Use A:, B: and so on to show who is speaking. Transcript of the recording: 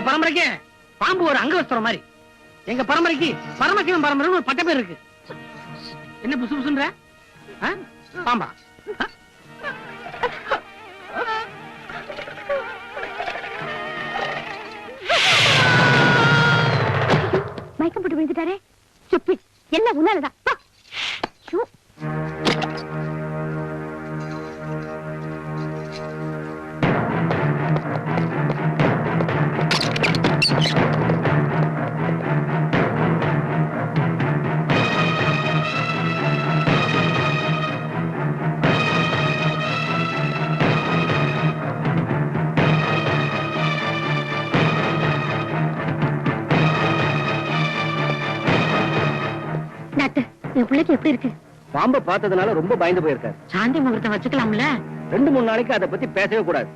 A: பரம்பரைக்கு பாம்பு ஒரு அங்கவஸ்திரம் மாதிரி. எங்க பரம்பரைக்கு பரமசிவன் பரம்பரைன்னு ஒரு பட்ட பேர் இருக்கு. என்ன புசு புசுன்ற பாம்பா?
B: மயக்கம் போட்டு விழுந்துட்டாரே. சுப்பி எல்லாம் உன்னாலதான். என் பிள்ளைக்கு எப்படி இருக்கு?
C: பாம்பை பார்த்ததுனால ரொம்ப பயந்து போயிருக்காரு.
A: சாந்தி முகூர்த்தம் வச்சுக்கலாம்ல?
C: 2-3 நாளைக்கு அதை பத்தி பேசவே கூடாது.